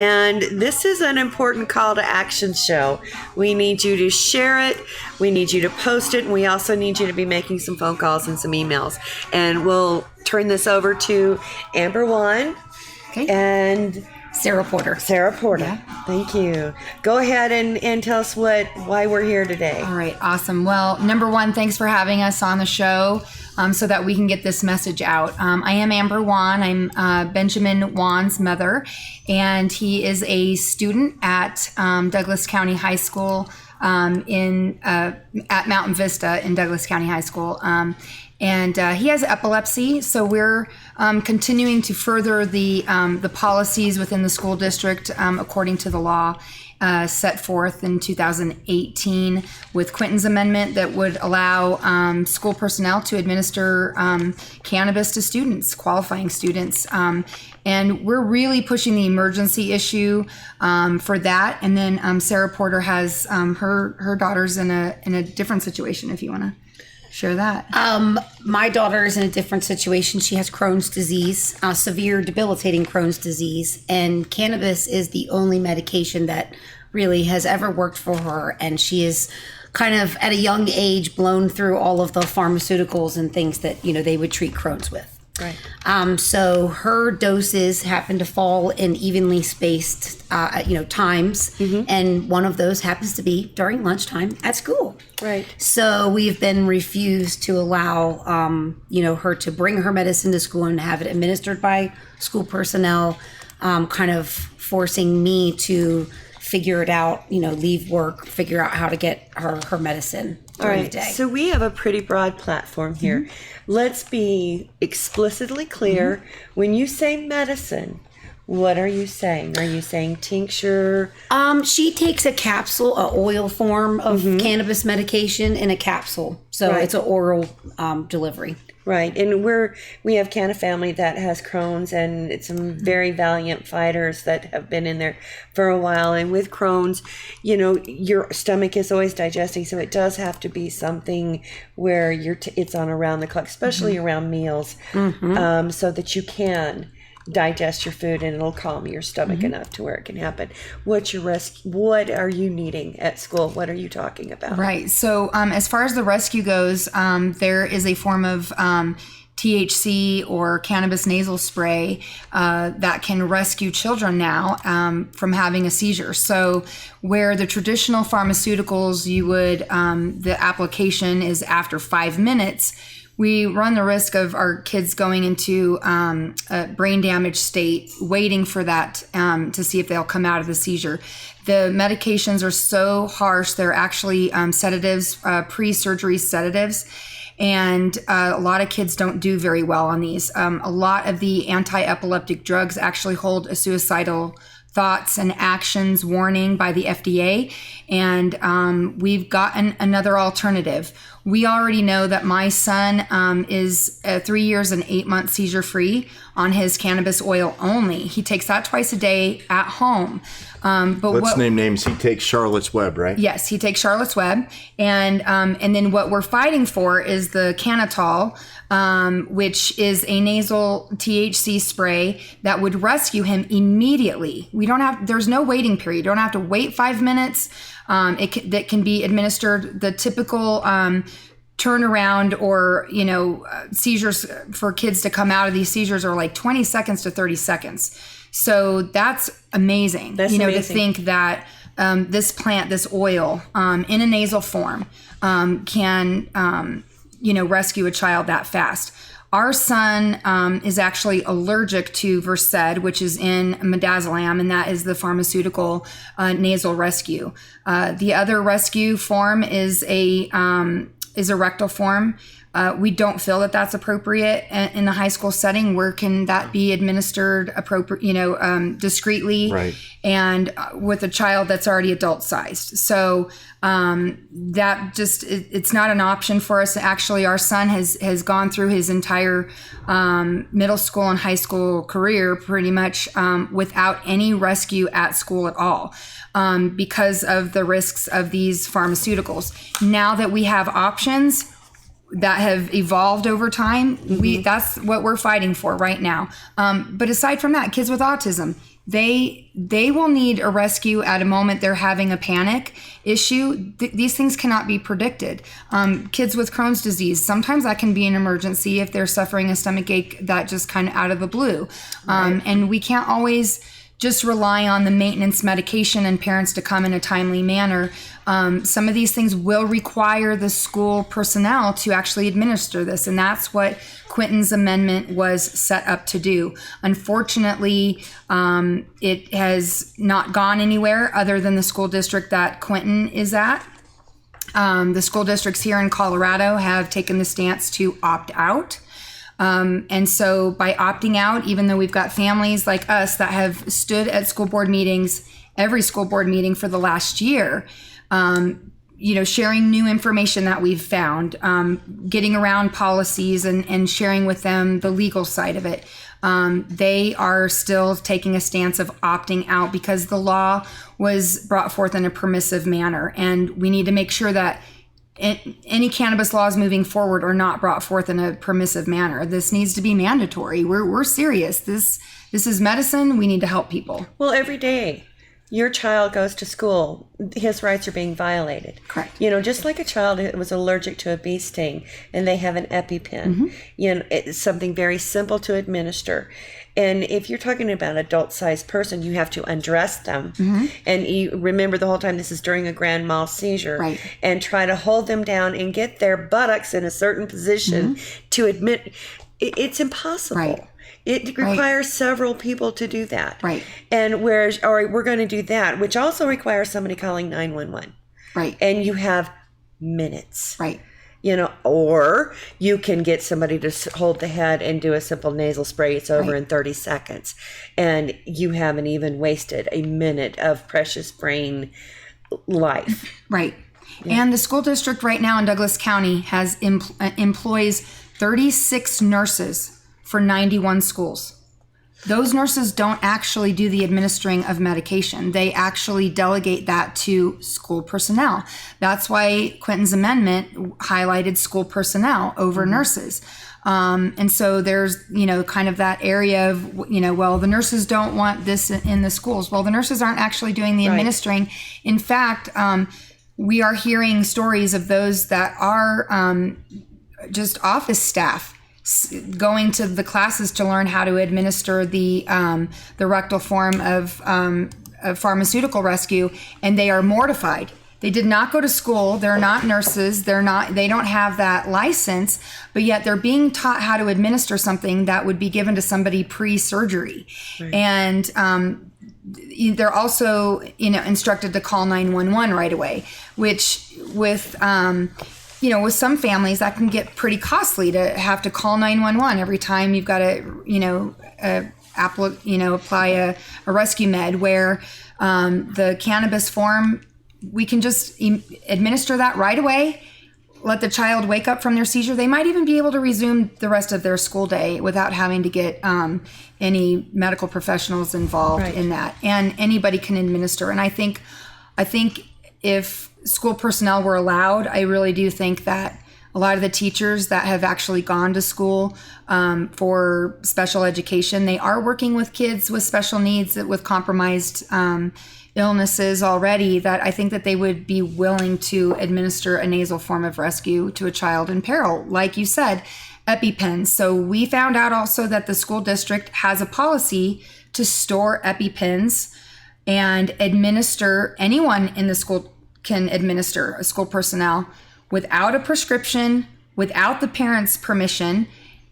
And this is an important call to action show. We need you to share it. We need you to post it. And we also need you to be making some phone calls and some emails. And we'll turn this over to Amber Wann and Sarah Porter. Yeah. Thank you. Go ahead and tell us why we're here today. All right. Awesome. Well, number one, thanks for having us on the show so that we can get this message out. I am Amber Wann. I'm Benjamin Wann's mother, and he is a student at Douglas County High School at Mountain Vista in Douglas County High School. And he has epilepsy, so we're continuing to further the policies within the school district according to the law set forth in 2018 with Quinton's amendment that would allow school personnel to administer cannabis to students, qualifying students. And we're really pushing the emergency issue for that. And then Sarah Porter has her daughter's in a different situation, if you want to share that. My daughter is in a different situation. She has Crohn's disease, severe debilitating Crohn's disease, and cannabis is the only medication that really has ever worked for her. And she is kind of at a young age blown through all of the pharmaceuticals and things that, they would treat Crohn's with. Right. So her doses happen to fall in evenly spaced, times. Mm-hmm. And one of those happens to be during lunchtime at school. Right. So we've been refused to allow, her to bring her medicine to school and have it administered by school personnel, kind of forcing me to figure it out, leave work, figure out how to get her medicine during the day. So we have a pretty broad platform here. Mm-hmm. Let's be explicitly clear. Mm-hmm. When you say medicine, what are you saying? Are you saying tincture? She takes a capsule, an oil form of cannabis medication in a capsule. So it's an oral delivery. Right. And we have Canna family that has Crohn's, and it's some very valiant fighters that have been in there for a while. And with Crohn's, your stomach is always digesting. So it does have to be something where it's on around the clock, especially around meals, so that you can digest your food and it'll calm your stomach enough to where it can happen. What's your what are you needing at school? What are you talking about? Right. So as far as the rescue goes, there is a form of THC or cannabis nasal spray that can rescue children now from having a seizure. So where the traditional pharmaceuticals, the application is after 5 minutes, we run the risk of our kids going into a brain damage state, waiting for that to see if they'll come out of the seizure. The medications are so harsh. They're actually sedatives, pre-surgery sedatives. And a lot of kids don't do very well on these. A lot of the anti-epileptic drugs actually hold a suicidal thoughts and actions warning by the FDA. And we've gotten another alternative. We already know that my son is 3 years and 8 months seizure free on his cannabis oil only. He takes that twice a day at home. But let's name names. He takes Charlotte's Web, right? Yes, he takes Charlotte's Web, and then what we're fighting for is the Cannatol, which is a nasal THC spray that would rescue him immediately. There's no waiting period. You don't have to wait 5 minutes. That can be administered. The typical turnaround or seizures for kids to come out of these seizures are like 20 seconds to 30 seconds. So that's amazing. That's amazing. To think that this plant, this oil, in a nasal form, can rescue a child that fast. Our son is actually allergic to Versed, which is in midazolam, and that is the pharmaceutical nasal rescue. The other rescue form is a rectal form. We don't feel that that's appropriate in the high school setting. Where can that be administered discreetly, right, and with a child that's already adult sized? So that just it's not an option for us. Actually, our son has gone through his entire middle school and high school career pretty much without any rescue at school at all. Because of the risks of these pharmaceuticals. Now that we have options that have evolved over time, that's what we're fighting for right now. But aside from that, kids with autism, they will need a rescue at a moment they're having a panic issue. These things cannot be predicted. Kids with Crohn's disease, sometimes that can be an emergency if they're suffering a stomach ache that just kind of out of the blue. And we can't always just rely on the maintenance medication and parents to come in a timely manner. Some of these things will require the school personnel to actually administer this, and that's what Quinton's amendment was set up to do. Unfortunately, it has not gone anywhere other than the school district that Quinton is at. The school districts here in Colorado have taken the stance to opt out. And so by opting out, even though we've got families like us that have stood at school board meetings, every school board meeting for the last year, sharing new information that we've found, getting around policies and sharing with them the legal side of it, they are still taking a stance of opting out because the law was brought forth in a permissive manner. And we need to make sure that any cannabis laws moving forward are not brought forth in a permissive manner. This needs to be mandatory. We're serious. This is medicine. We need to help people. Well, every day your child goes to school, his rights are being violated. Correct. Just like a child that was allergic to a bee sting and they have an EpiPen, it's something very simple to administer. And if you're talking about an adult-sized person, you have to undress them. And you remember the whole time this is during a grand mal seizure. Right. And try to hold them down and get their buttocks in a certain position to admit it's impossible. Right. It requires several people to do that. Right. And whereas, all right, we're going to do that, which also requires somebody calling 911. Right. And you have minutes. Right. Or you can get somebody to hold the head and do a simple nasal spray. It's over in 30 seconds. And you haven't even wasted a minute of precious brain life. Right. Yeah. And the school district right now in Douglas County has employs 36 nurses for 91 schools. Those nurses don't actually do the administering of medication. They actually delegate that to school personnel. That's why Quinton's amendment highlighted school personnel over nurses. And so there's, kind of that area of, well, the nurses don't want this in the schools. Well, the nurses aren't actually doing the administering. In fact, we are hearing stories of those that are just office staff going to the classes to learn how to administer the rectal form of pharmaceutical rescue, and they are mortified. They did not go to school. They're not nurses. They don't have that license, but yet they're being taught how to administer something that would be given to somebody pre-surgery. Right. And they're also, instructed to call 911 right away, which with some families that can get pretty costly to have to call 911 every time you've got to, apply a rescue med, where the cannabis form, we can just administer that right away, let the child wake up from their seizure. They might even be able to resume the rest of their school day without having to get any medical professionals involved in that. And anybody can administer. And I think if school personnel were allowed, I really do think that a lot of the teachers that have actually gone to school for special education, they are working with kids with special needs, with compromised illnesses already, that I think that they would be willing to administer a nasal form of rescue to a child in peril. Like you said, EpiPens. So we found out also that the school district has a policy to store EpiPens and administer, anyone in the school can administer, a school personnel, without a prescription, without the parent's permission.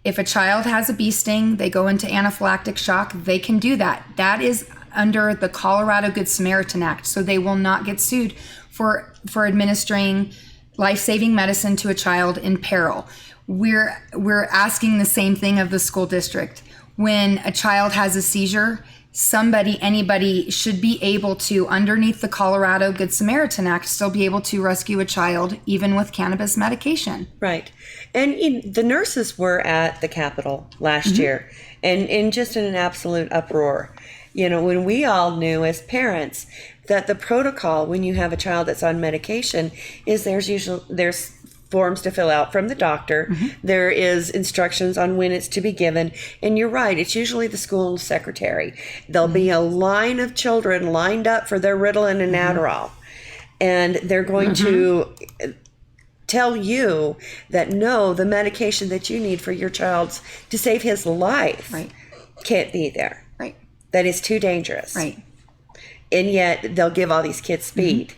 If a child has a bee sting, they go into anaphylactic shock, they can do that. That is under the Colorado Good Samaritan Act, so they will not get sued for administering life-saving medicine to a child in peril. We're asking the same thing of the school district. When a child has a seizure, anybody should be able to, underneath the Colorado Good Samaritan Act, still be able to rescue a child even with cannabis medication. Right. And the nurses were at the Capitol last year and just in an absolute uproar. When we all knew as parents that the protocol when you have a child that's on medication is there's forms to fill out from the doctor. There is instructions on when it's to be given. And you're right, it's usually the school secretary. There'll be a line of children lined up for their Ritalin and Adderall. And they're going to tell you that no, the medication that you need for your child's to save his life can't be there. Right. That is too dangerous. Right. And yet they'll give all these kids speed.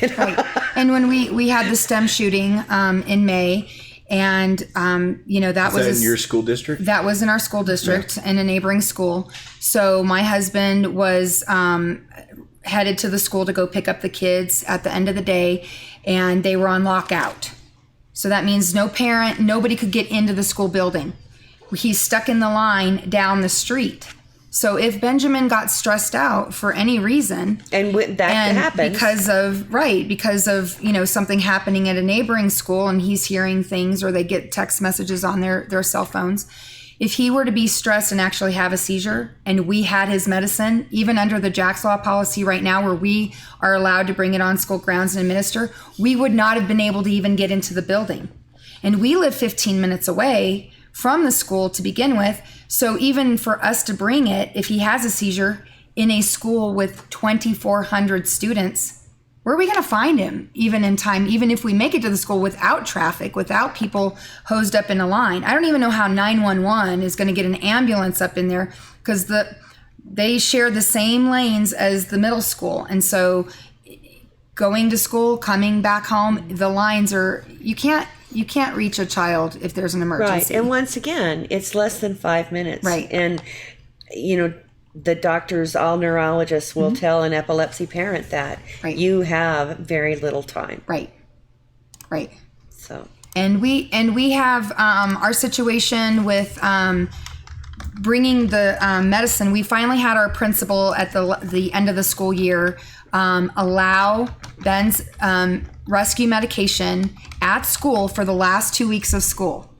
You know? Right. And when we had the STEM shooting in May, and that was in your school district? That was in our school district in a neighboring school. So my husband was headed to the school to go pick up the kids at the end of the day, and they were on lockout. So that means nobody could get into the school building. He's stuck in the line down the street. So if Benjamin got stressed out for any reason, and happens because of something happening at a neighboring school, and he's hearing things, or they get text messages on their cell phones, if he were to be stressed and actually have a seizure, and we had his medicine, even under the Jack's Law policy right now, where we are allowed to bring it on school grounds and administer, we would not have been able to even get into the building. And we live 15 minutes away from the school to begin with. So even for us to bring it, if he has a seizure in a school with 2,400 students, where are we going to find him even in time, even if we make it to the school without traffic, without people hosed up in a line? I don't even know how 911 is going to get an ambulance up in there, because they share the same lanes as the middle school. And so going to school, coming back home, the lines are, you can't reach a child if there's an emergency. Right. And once again, it's less than 5 minutes. Right. And, the doctors, all neurologists will tell an epilepsy parent that you have very little time. Right. Right. So. And we have our situation with bringing the medicine. We finally had our principal at the end of the school year allow Ben's rescue medication at school for the last 2 weeks of school.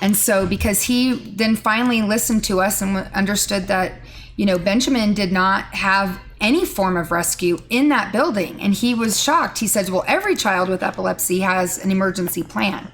And so because he then finally listened to us and understood that, Benjamin did not have any form of rescue in that building. And he was shocked. He says, well, every child with epilepsy has an emergency plan.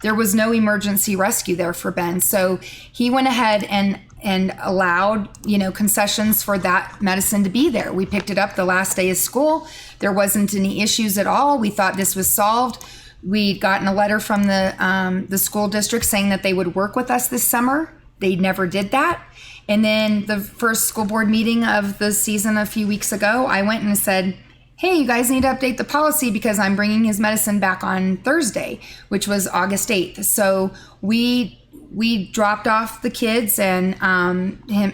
There was no emergency rescue there for Ben. So he went ahead and allowed, concessions for that medicine to be there. We picked it up the last day of school. There wasn't any issues at all. We thought this was solved. We'd gotten a letter from the school district saying that they would work with us this summer. They never did that. And then the first school board meeting of the season a few weeks ago, I went and said, hey, you guys need to update the policy because I'm bringing his medicine back on Thursday, which was August 8th. So we dropped off the kids and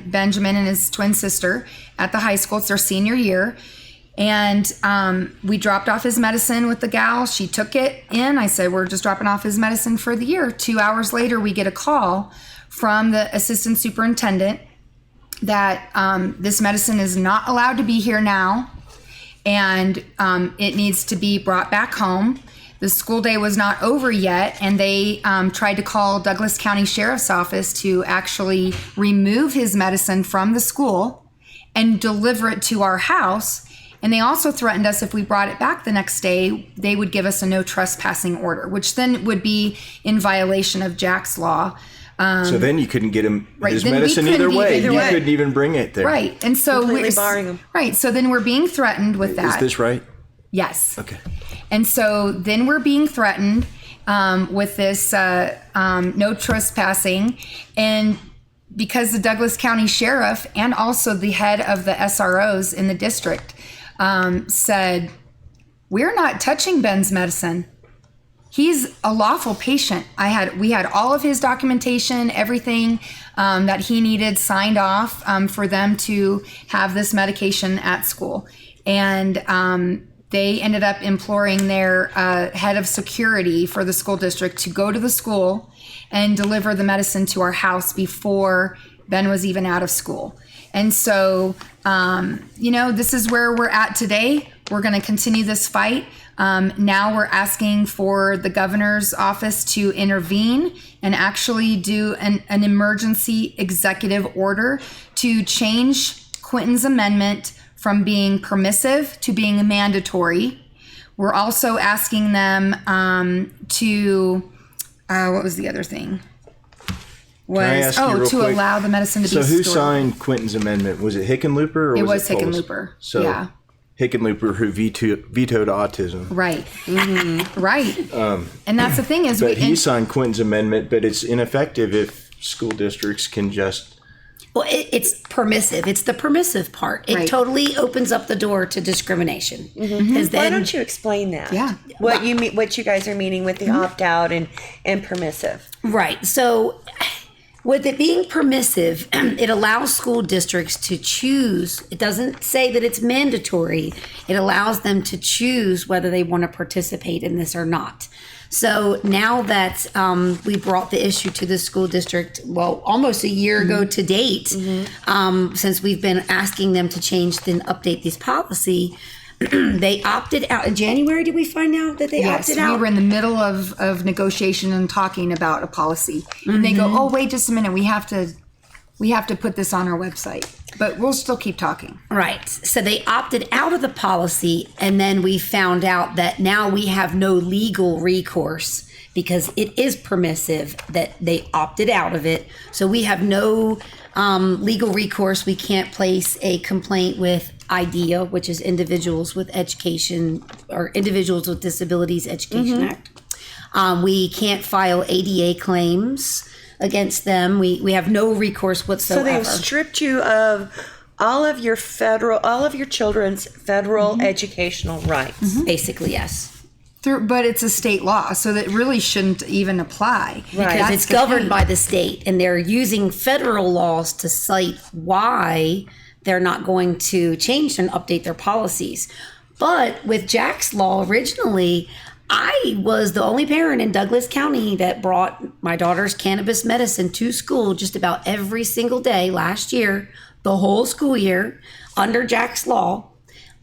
Benjamin and his twin sister at the high school. It's their senior year. And we dropped off his medicine with the gal. She took it in. I said, we're just dropping off his medicine for the year. 2 hours later, we get a call from the assistant superintendent that this medicine is not allowed to be here now, and it needs to be brought back home. The school day was not over yet, and they tried to call Douglas County Sheriff's Office to actually remove his medicine from the school and deliver it to our house. And they also threatened us if we brought it back the next day, they would give us a no trespassing order, which then would be in violation of Jack's Law. So then you couldn't get him his medicine either way. You couldn't even bring it there. Right. And so completely barring him. Right. So then we're being threatened with that. Is this right? Yes. Okay. And so then we're being threatened with this no trespassing. And because the Douglas County Sheriff and also the head of the SROs in the district said, we're not touching Ben's medicine. He's a lawful patient. We had all of his documentation, everything that he needed signed off for them to have this medication at school. And they ended up imploring their head of security for the school district to go to the school and deliver the medicine to our house before Ben was even out of school. And so, this is where we're at today. We're going to continue this fight. Now we're asking for the governor's office to intervene and actually do an emergency executive order to change Quinton's amendment from being permissive to being mandatory, We're also asking them to, what was the other thing? Was to quick, allow the medicine to be So who stored. signed Quentin's amendment? Was it Hickenlooper or It was was it Polis? Hickenlooper. So yeah. Hickenlooper who vetoed autism. Right. Mm-hmm. Right. And that's the thing is, But he signed Quentin's amendment, but it's ineffective if school districts can just. Well, it's permissive. It's the permissive part. It Right. totally opens up the door to discrimination. Because Why then, don't you explain that? Yeah. What you mean? What you guys are meaning with the opt out and permissive? right. So, with it being permissive, it allows school districts to choose. It doesn't say that it's mandatory. It allows them to choose whether they want to participate in this or not. So now that we brought the issue to the school district, well, almost a year ago to date, since we've been asking them to change and update this policy, they opted out. In January, did we find out that they opted out? We were in the middle of negotiation and talking about a policy. And they go, oh, wait just a minute. We have to put this on our website. But we'll still keep talking. Right. So they opted out of the policy, and then we found out that now we have no legal recourse because it is permissive that they opted out of it. So we have no legal recourse. We can't place a complaint with IDEA, which is Individuals with Education or Individuals with Disabilities Education Act. We can't file ADA claims against them. We have no recourse whatsoever. So they've stripped you of all of your children's federal educational rights. Basically, yes. But it's a state law, so that really shouldn't even apply. Because it's governed by the state, and they're using federal laws to cite why they're not going to change and update their policies. But with Jack's law originally, I was the only parent in Douglas County that brought my daughter's cannabis medicine to school just about every single day last year, the whole school year, under Jack's law.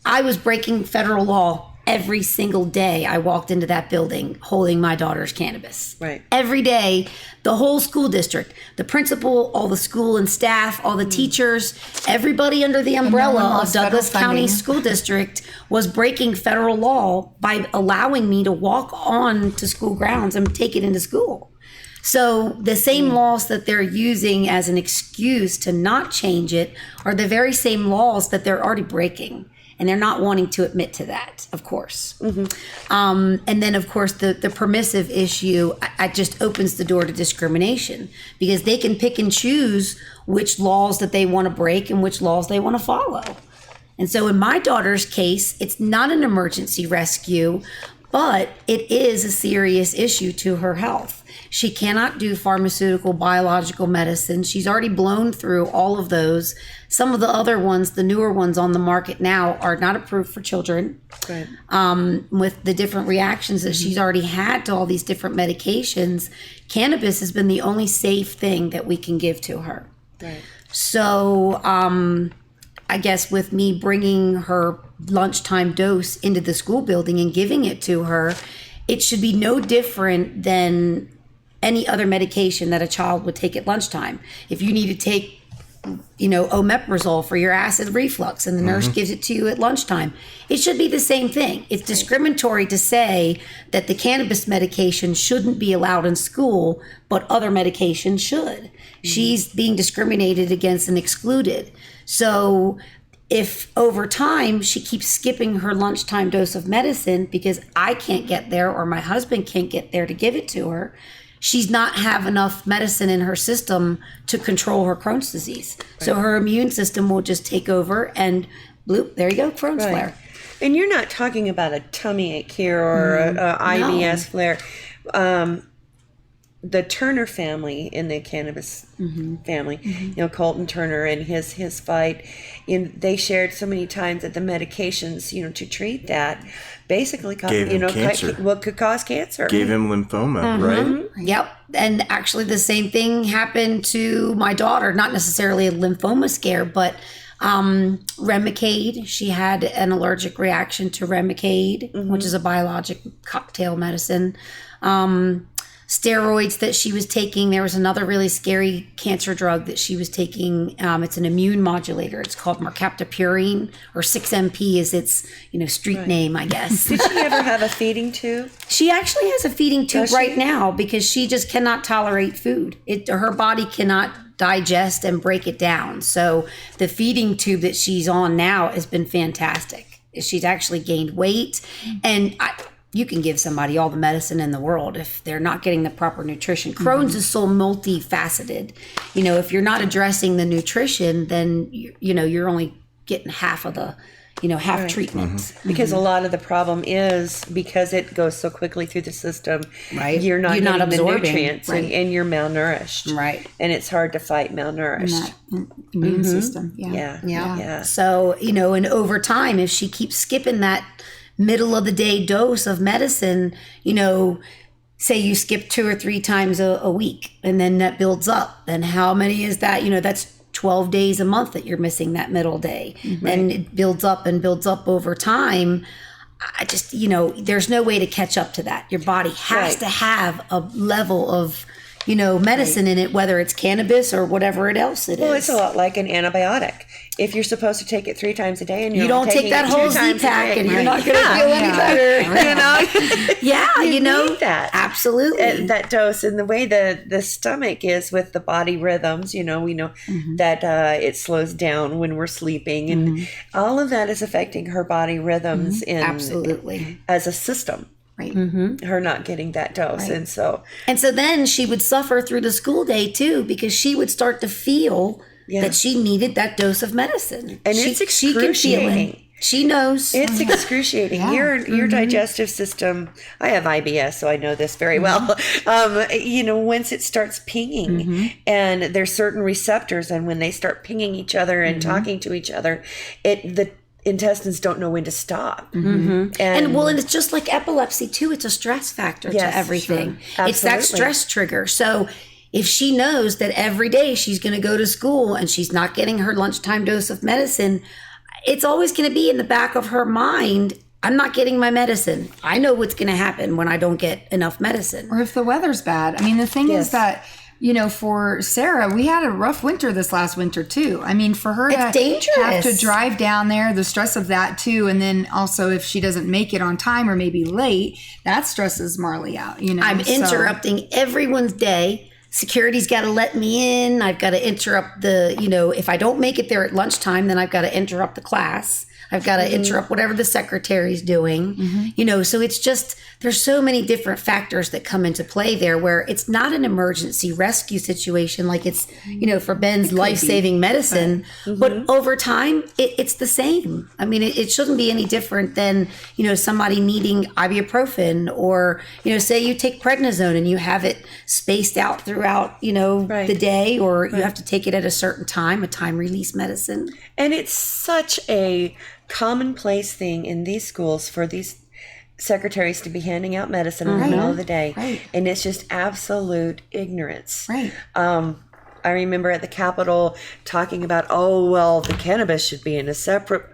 I was breaking federal law every single day I walked into that building holding my daughter's cannabis. Right. Every day, the whole school district, the principal, all the school and staff, all the teachers, everybody under the umbrella of Douglas County School District was breaking federal law by allowing me to walk on to school grounds and take it into school. So the same laws that they're using as an excuse to not change it are the very same laws that they're already breaking. And they're not wanting to admit to that, of course. And then, of course, the permissive issue, it just opens the door to discrimination because they can pick and choose which laws that they want to break and which laws they want to follow. And so in my daughter's case, it's not an emergency rescue, but it is a serious issue to her health. She cannot do pharmaceutical, biological medicine. She's already blown through all of those. Some of the other ones, the newer ones on the market now, are not approved for children. Right. With the different reactions that she's already had to all these different medications, cannabis has been the only safe thing that we can give to her. Right. So I guess with me bringing her lunchtime dose into the school building and giving it to her, it should be no different than any other medication that a child would take at lunchtime. If you need to take, omeprazole for your acid reflux and the nurse gives it to you at lunchtime, it should be the same thing. It's discriminatory to say that the cannabis medication shouldn't be allowed in school, but other medications should. She's being discriminated against and excluded. So if over time she keeps skipping her lunchtime dose of medicine because I can't get there or my husband can't get there to give it to her, she's not have enough medicine in her system to control her Crohn's disease. Right. So her immune system will just take over and bloop, there you go, Crohn's flare. And you're not talking about a tummy ache here or a IBS flare. The Turner family in the cannabis family, Colton Turner and his fight, they shared so many times that the medications, to treat that basically could cause cancer. Gave him lymphoma, right? Yep. And actually the same thing happened to my daughter, not necessarily a lymphoma scare, but Remicade. She had an allergic reaction to Remicade, which is a biologic cocktail medicine. steroids that she was taking. There was another really scary cancer drug that she was taking. It's an immune modulator. It's called mercaptopurine, or 6-MP is its street name, I guess. Did she ever have a feeding tube? She actually has a feeding tube right now because she just cannot tolerate food. Her body cannot digest and break it down. So the feeding tube that she's on now has been fantastic. She's actually gained weight, and you can give somebody all the medicine in the world if they're not getting the proper nutrition. Crohn's is so multifaceted. If you're not addressing the nutrition, then you're only getting half of the half treatments. Because a lot of the problem is because it goes so quickly through the system, right? You're not getting absorbing the nutrients, and you're malnourished, right? And it's hard to fight malnourished. Immune system, yeah. So and over time, if she keeps skipping that middle of the day dose of medicine, say you skip 2 or 3 times a week, and then that builds up, then how many is that? That's 12 days a month that you're missing that middle day. And it builds up and builds up over time. I just, there's no way to catch up to that. Your body has to have a level of, medicine in it, whether it's cannabis or whatever else it is. Well, it's a lot like an antibiotic. If you're supposed to take it 3 times a day and you don't take that whole Z-Pack and you're not going to feel any better. You need that. Absolutely. That dose, and the way the stomach is with the body rhythms, we know that it slows down when we're sleeping, and all of that is affecting her body rhythms absolutely as a system. Right. Her not getting that dose. Right. And so then she would suffer through the school day too, because she would start to feel that she needed that dose of medicine. And it's excruciating. She can feel it. She knows. It's excruciating. Your digestive system, I have IBS, so I know this very well. Once it starts pinging, and there's certain receptors, and when they start pinging each other and talking to each other, the intestines don't know when to stop. And it's just like epilepsy too. It's a stress factor to everything. Sure. It's that stress trigger. So if she knows that every day she's going to go to school and she's not getting her lunchtime dose of medicine, it's always going to be in the back of her mind, I'm not getting my medicine. I know what's going to happen when I don't get enough medicine. Or if the weather's bad. I mean, the thing is that for Sarah, we had a rough winter this last winter too. I mean, for her it's dangerous. Have to drive down there, the stress of that too. And then also if she doesn't make it on time or maybe late, that stresses Marley out, I'm interrupting everyone's day. Security's got to let me in. I've got to interrupt if I don't make it there at lunchtime, then I've got to interrupt the class. I've got to interrupt whatever the secretary's doing, so it's just, there's so many different factors that come into play there where it's not an emergency rescue situation like it's, for Ben's life-saving medicine, but over time, it's the same. I mean, it shouldn't be any different than, somebody needing ibuprofen or, say you take prednisone and you have it spaced out throughout, the day, or you have to take it at a certain time, a time-release medicine. And it's such a commonplace thing in these schools for these secretaries to be handing out medicine in the middle of the day. Right. And it's just absolute ignorance. Right. I remember at the Capitol talking about, the cannabis should be in a separate...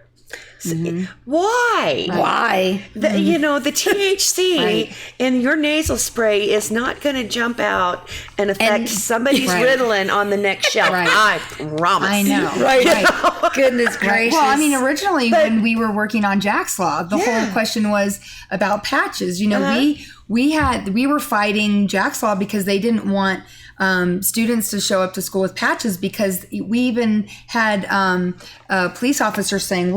Why? Why? The THC in your nasal spray is not going to jump out and affect somebody's Ritalin on the next shelf. I promise. I know. Right. Goodness gracious. Well, I mean, originally when we were working on Jack's Law, the whole question was about patches. We were fighting Jack's Law because they didn't want students to show up to school with patches, because we even had police officers saying,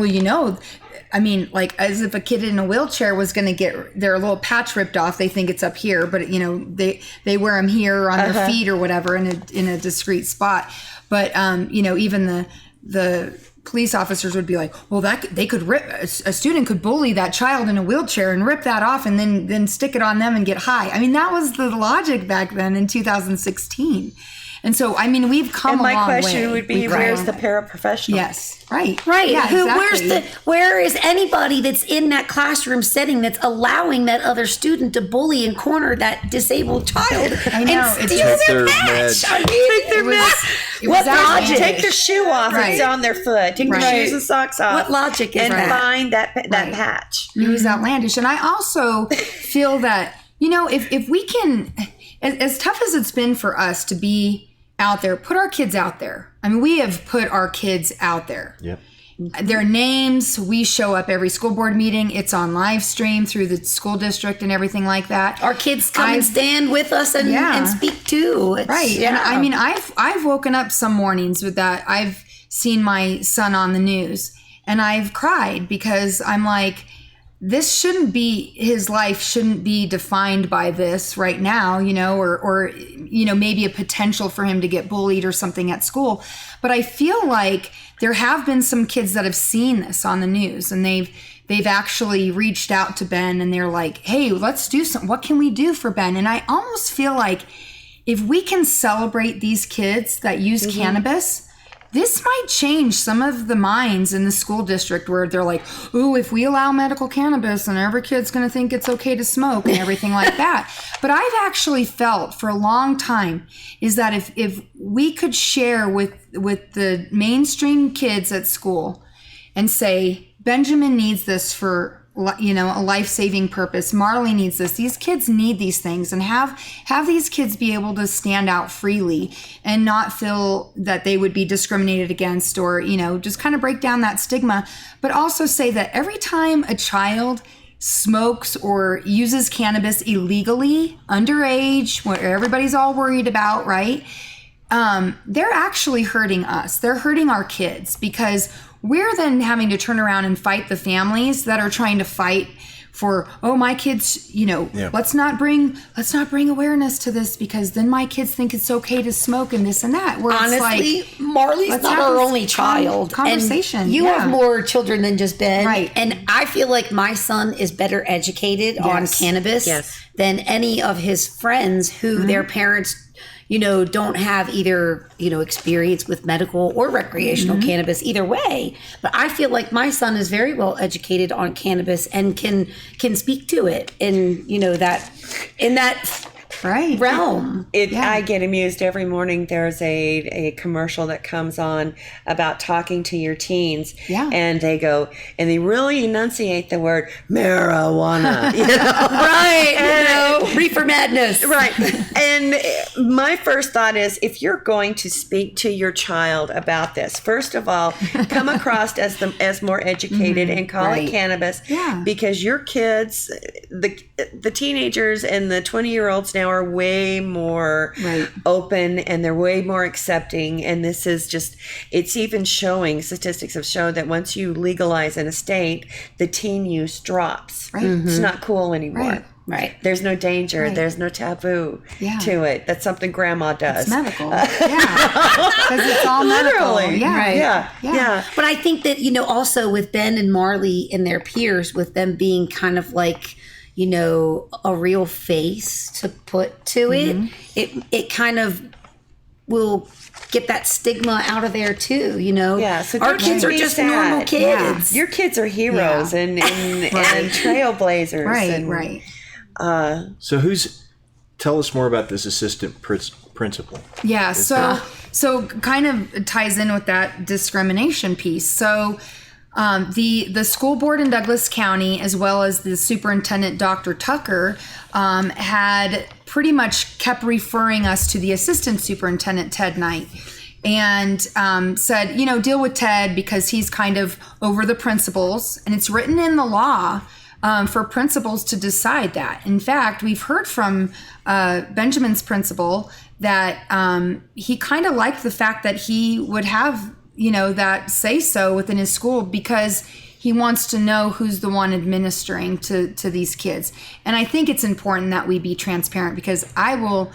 like as if a kid in a wheelchair was going to get their little patch ripped off. They think it's up here, but they wear them here on their feet or whatever in a discreet spot. But even the police officers would be like, well, that they could rip, a student could bully that child in a wheelchair and rip that off and then stick it on them and get high. I mean, that was the logic back then in 2016. And so, I mean, we've come a long way. And my question would be, where's the paraprofessional? Yes. Right. Yeah, exactly. Where is anybody that's in that classroom setting that's allowing that other student to bully and corner that disabled child I know, and steal their match? Take their match. What logic? Take their shoe off. It's on their foot. Take their shoes and socks off. What logic is and that? Find that patch. It was outlandish. And I also feel that, if we can... as tough as it's been for us to be out there, put our kids out there. I mean, we have put our kids out there. Yep. Their names, we show up every school board meeting. It's on live stream through the school district and everything like that. Our kids come and stand with us and speak too. Right. Yeah. And I mean, I've woken up some mornings with that. I've seen my son on the news and I've cried because I'm like, his life shouldn't be defined by this right now, or maybe a potential for him to get bullied or something at school. But I feel like there have been some kids that have seen this on the news and they've actually reached out to Ben and they're like, hey, let's do something. What can we do for Ben? And I almost feel like if we can celebrate these kids that use cannabis, this might change some of the minds in the school district where they're like, ooh, if we allow medical cannabis and every kid's going to think it's okay to smoke and everything like that. But I've actually felt for a long time is that if we could share with the mainstream kids at school and say, Benjamin needs this for a life-saving purpose. Marley needs this. These kids need these things, and have these kids be able to stand out freely and not feel that they would be discriminated against or, just kind of break down that stigma, but also say that every time a child smokes or uses cannabis illegally, underage, where everybody's all worried about, right? They're actually hurting us. They're hurting our kids because we're then having to turn around and fight the families that are trying to fight for, my kids, let's not bring awareness to this because then my kids think it's okay to smoke and this and that. Where honestly, it's like, Marley's not our only child. Conversation. And you have more children than just Ben. Right. And I feel like my son is better educated on cannabis than any of his friends who their parents don't have either, experience with medical or recreational cannabis either way. But I feel like my son is very well educated on cannabis and can speak to it in, that realm. I get amused every morning. There's a commercial that comes on about talking to your teens. Yeah. And they go, and they really enunciate the word marijuana. Right. Reefer madness. Right. And my first thought is, if you're going to speak to your child about this, first of all, come across as more educated and call it cannabis. Yeah. Because your kids, the teenagers and the 20-year-olds now are way more open and they're way more accepting. And this is just, it's even showing, statistics have shown that once you legalize in a state, the teen use drops. Right. It's not cool anymore. Right. There's no danger. Right. There's no taboo to it. That's something grandma does. It's medical. Because it's all medical. Literally. Yeah. Right. Yeah. But I think that, also with Ben and Marley and their peers, with them being kind of like, a real face to put to it kind of will get that stigma out of there too, Yeah, so our kids are just normal kids. Your kids are heroes and trailblazers. Right. So tell us more about this assistant principal. Yeah, so kind of ties in with that discrimination piece. So the school board in Douglas County, as well as the superintendent, Dr. Tucker, had pretty much kept referring us to the assistant superintendent, Ted Knight, and said, deal with Ted because he's kind of over the principals, and it's written in the law for principals to decide that. In fact, we've heard from Benjamin's principal that he kind of liked the fact that he would have that say so within his school because he wants to know who's the one administering to these kids. And I think it's important that we be transparent because I will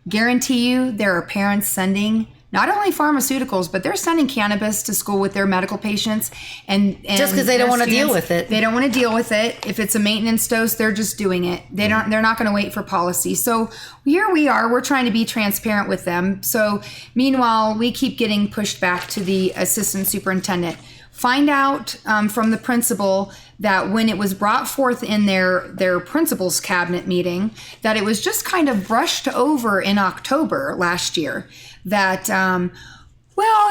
guarantee you there are parents sending not only pharmaceuticals, but they're sending cannabis to school with their medical patients. And just because they don't want to deal with it. They don't want to deal with it. If it's a maintenance dose, they're just doing it. They're not going to wait for policy. So here we are, we're trying to be transparent with them. So meanwhile, we keep getting pushed back to the assistant superintendent. Find out from the principal that when it was brought forth in their principal's cabinet meeting, that it was just kind of brushed over in October last year, that Well,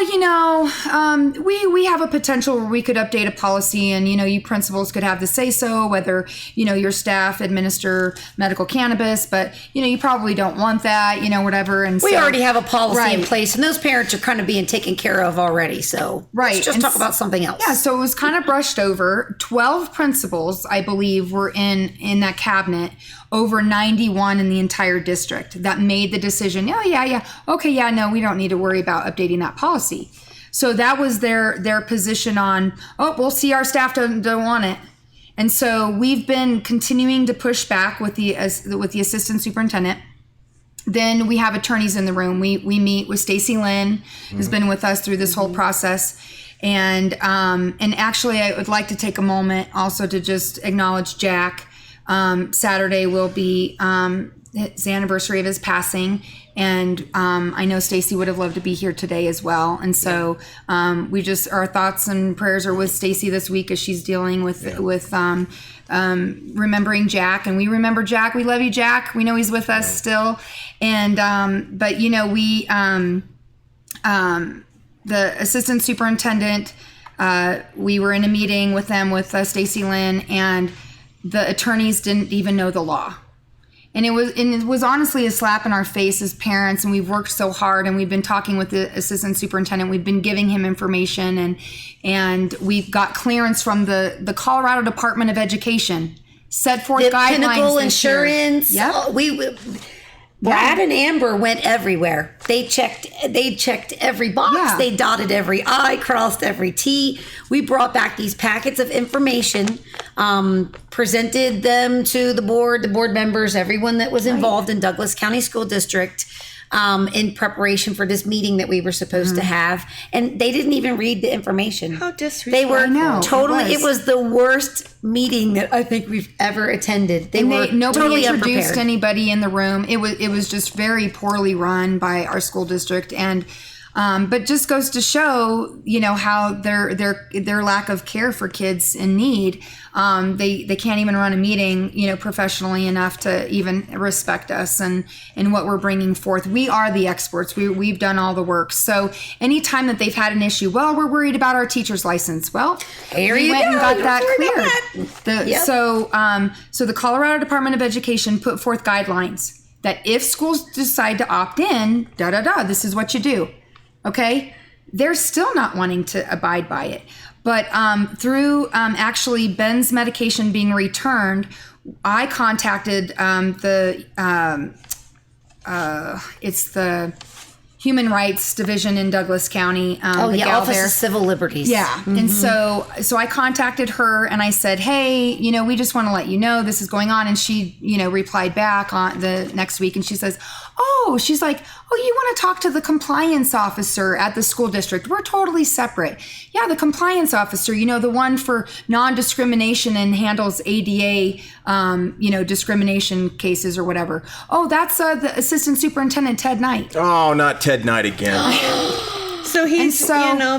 we have a potential where we could update a policy, and you principals could have the say so whether your staff administer medical cannabis, but you probably don't want that, whatever. And we already have a policy right. in place, and those parents are kind of being taken care of already. So let's just talk about something else. Yeah, so it was kind of brushed over. 12 principals, I believe, were in that cabinet. Over 91 in the entire district that made the decision. Oh yeah. Okay, yeah, no, we don't need to worry about updating that policy. So that was their position on, we'll see, our staff don't want it. And so we've been continuing to push back with the assistant superintendent. Then we have attorneys in the room. We meet with Stacy Lynn, who's been with us through this whole process. And actually I would like to take a moment also to just acknowledge Jack. Saturday will be his anniversary of his passing, and I know Stacy would have loved to be here today as well. And so our thoughts and prayers are with Stacy this week as she's dealing with remembering Jack. And we remember Jack. We love you, Jack. We know he's with us still. And but the assistant superintendent, we were in a meeting with them with Stacy Lynn, and the attorneys didn't even know the law. And it was honestly a slap in our face as parents, and we've worked so hard, and we've been talking with the assistant superintendent. We've been giving him information, and we've got clearance from the Colorado Department of Education, set forth guidelines. Pinnacle Insurance. Yep. Brad and Amber went everywhere. They checked every box. Yeah. They dotted every I, crossed every T. We brought back these packets of information, presented them to the board members, everyone that was involved in Douglas County School District, in preparation for this meeting that we were supposed to have. And they didn't even read the information. How disrespectful. They were totally, it it was the worst meeting that I think we've ever attended. Nobody introduced unprepared. anybody in the room. It was just very poorly run by our school district, and but just goes to show, how their lack of care for kids in need. They can't even run a meeting, professionally enough to even respect us and what we're bringing forth. We are the experts. We've done all the work. So anytime that they've had an issue, we're worried about our teacher's license. Well, we went and got that cleared. So the Colorado Department of Education put forth guidelines that if schools decide to opt in, this is what you do. Okay, they're still not wanting to abide by it. But through actually Ben's medication being returned, I contacted it's the Human Rights Division in Douglas County. Office of Civil Liberties. Yeah. Mm-hmm. And so I contacted her and I said, hey, we just want to let you know this is going on. And she, replied back on the next week, and she says, she's like, you want to talk to the compliance officer at the school district? We're totally separate. Yeah, the compliance officer, the one for non-discrimination and handles ADA, discrimination cases or whatever. That's the assistant superintendent, Ted Knight. Oh, not Ted Knight again. So he's,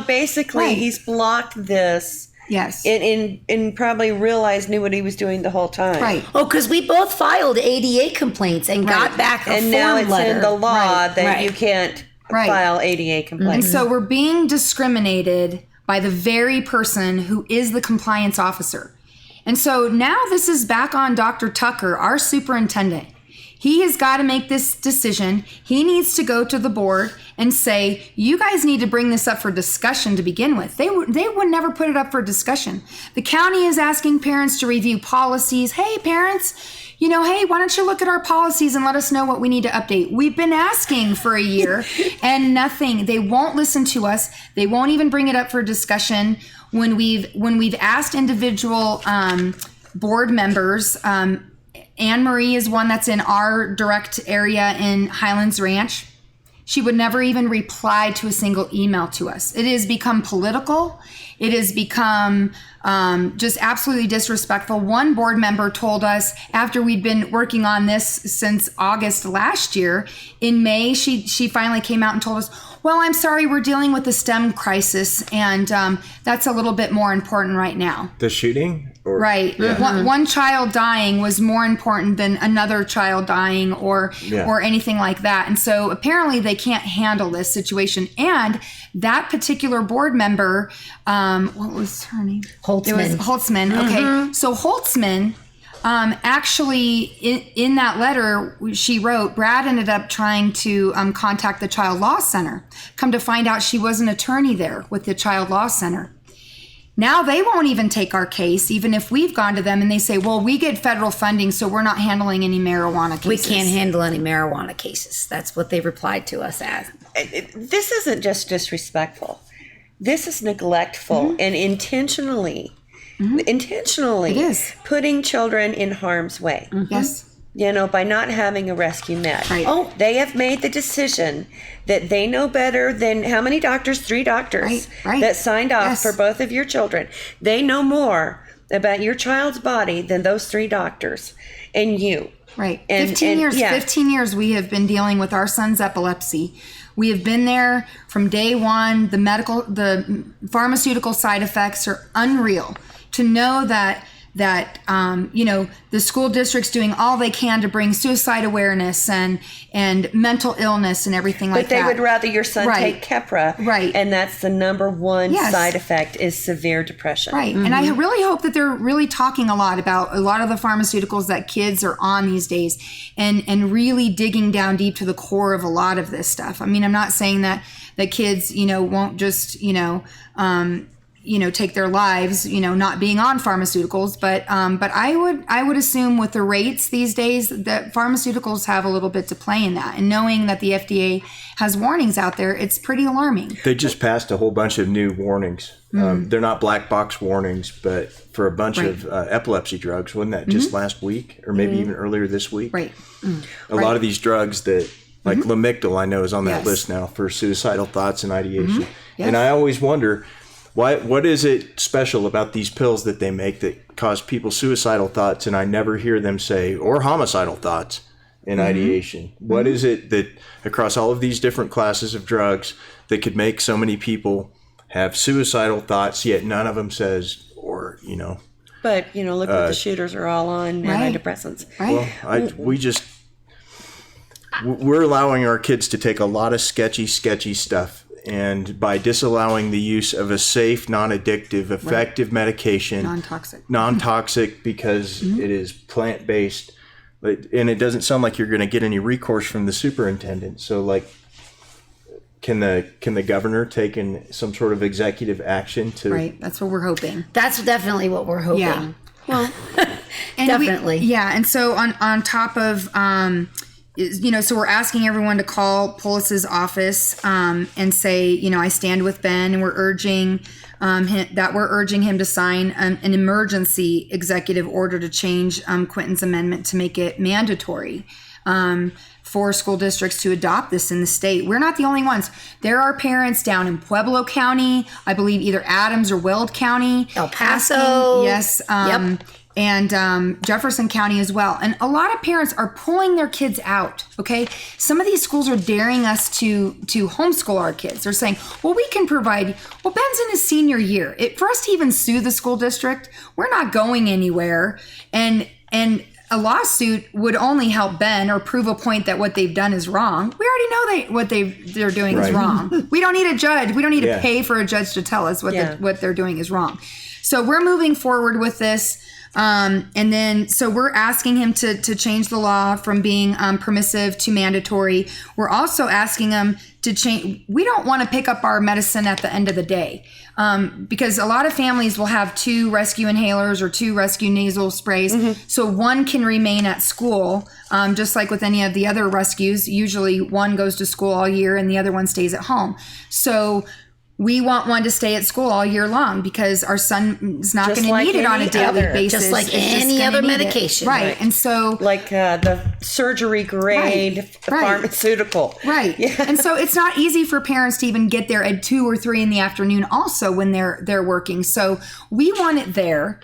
basically he's blocked this. Yes. And probably knew what he was doing the whole time. Right. Because we both filed ADA complaints and got back a and form now it's letter. in the law that you can't file ADA complaints. And so we're being discriminated by the very person who is the compliance officer. And so now this is back on Dr. Tucker, our superintendent. He has got to make this decision. He needs to go to the board and say, you guys need to bring this up for discussion to begin with. They would never put it up for discussion. The county is asking parents to review policies. Hey, parents, hey, why don't you look at our policies and let us know what we need to update? We've been asking for a year and nothing. They won't listen to us. They won't even bring it up for discussion. When we've asked individual board members, Anne Marie is one that's in our direct area in Highlands Ranch. She would never even reply to a single email to us. It has become political. It has become just absolutely disrespectful. One board member told us, after we'd been working on this since August last year, in May, she finally came out and told us, well, I'm sorry, we're dealing with the STEM crisis, and that's a little bit more important right now. The shooting? Right. Yeah. One child dying was more important than another child dying or anything like that. And so apparently they can't handle this situation. And that particular board member, what was her name? Holtzman. It was Holtzman. Okay. So Holtzman, actually in that letter she wrote, Brad ended up trying to contact the Child Law Center. Come to find out, she was an attorney there with the Child Law Center. Now they won't even take our case, even if we've gone to them and they say, well, we get federal funding, so we're not handling any marijuana cases. We can't handle any marijuana cases. That's what they replied to us as. This isn't just disrespectful. This is neglectful and intentionally It is. putting children in harm's way. Yes. By not having a rescue med. Right. Oh. They have made the decision that they know better than how many doctors? 3 doctors Right. that signed off Yes. for both of your children. They know more about your child's body than those 3 doctors and you. Right. And- 15 years. yeah. 15 years we have been dealing with our son's epilepsy. We have been there from day one. The pharmaceutical side effects are unreal. To know that the school district's doing all they can to bring suicide awareness and mental illness and everything like that. But they would rather your son Right. take Keppra. Right. And that's the number one Yes. side effect is severe depression. Right. And I really hope that they're really talking a lot about a lot of the pharmaceuticals that kids are on these days and really digging down deep to the core of a lot of this stuff. I mean, I'm not saying that kids, won't just, take their lives, not being on pharmaceuticals, but I would assume with the rates these days that pharmaceuticals have a little bit to play in that. And knowing that the FDA has warnings out there, it's pretty alarming. They just passed a whole bunch of new warnings. They're not black box warnings, but for a bunch of epilepsy drugs. Wasn't that just last week or maybe even earlier this week? Right. A lot of these drugs that, like Lamictal, I know is on that Yes. list now for suicidal thoughts and ideation. Yes. And I always wonder, what is it special about these pills that they make that cause people suicidal thoughts, and I never hear them say, or homicidal thoughts in ideation? What is it that across all of these different classes of drugs that could make so many people have suicidal thoughts, yet none of them says, or, But, look what the shooters are all on, Right. antidepressants. Right. Well, we're allowing our kids to take a lot of sketchy stuff. And by disallowing the use of a safe, non-addictive, effective medication, non-toxic because it is plant-based, and it doesn't sound like you're going to get any recourse from the superintendent. So, can the governor take some sort of executive action to? Right. That's what we're hoping. That's definitely what we're hoping. Yeah. Well, and definitely. And so on top of so we're asking everyone to call Polis's office and say, I stand with Ben, and we're urging him to sign an emergency executive order to change Quinton's amendment to make it mandatory for school districts to adopt this in the state. We're not the only ones. There are parents down in Pueblo County, I believe either Adams or Weld County, El Paso. Yes. And Jefferson County as well. And a lot of parents are pulling their kids out, okay? Some of these schools are daring us to homeschool our kids. They're saying, well, we can provide, Ben's in his senior year. For us to even sue the school district, we're not going anywhere. And a lawsuit would only help Ben or prove a point that what they've done is wrong. We already know what they're doing is wrong. We don't need a judge. We don't need to pay for a judge to tell us what they're doing is wrong. So we're moving forward with this. And then, so we're asking him to change the law from being permissive to mandatory. We're also asking him to change. We don't want to pick up our medicine at the end of the day, because a lot of families will have 2 rescue inhalers or 2 rescue nasal sprays. So one can remain at school, just like with any of the other rescues. Usually one goes to school all year and the other one stays at home. So we want one to stay at school all year long because our son is not Just going to like need it on a any daily other. basis. Just like It's just any gonna other need it. medication. Right. And so like the surgery grade Right. pharmaceutical. Right. Yeah. And so it's not easy for parents to even get there at 2 or 3 in the afternoon also when they're working. So we want it there.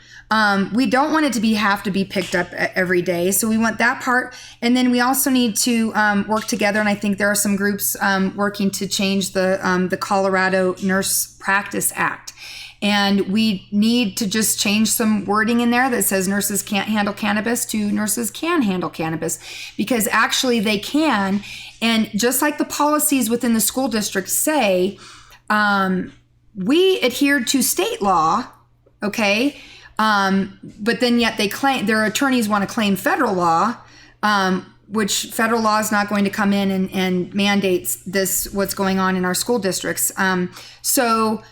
We don't want it to have to be picked up every day. So we want that part. And then we also need to work together. And I think there are some groups working to change the Colorado Nurse Practice Act. And we need to just change some wording in there that says nurses can't handle cannabis to nurses can handle cannabis, because actually they can. And just like the policies within the school district say, we adhere to state law, okay? But then yet they claim, their attorneys want to claim federal law, which federal law is not going to come in and mandate this, what's going on in our school districts. So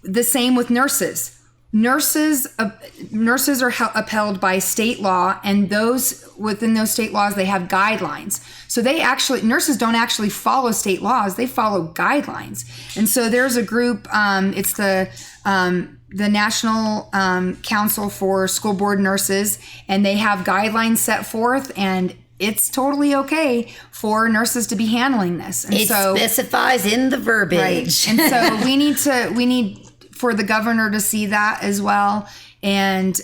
the same with nurses. Nurses are upheld by state law, and those within those state laws, they have guidelines. So nurses don't actually follow state laws; they follow guidelines. And so there's a group. It's the National Council for School Board Nurses, and they have guidelines set forth, and it's totally okay for nurses to be handling this. And It specifies in the verbiage. Right. And so we need for the governor to see that as well. And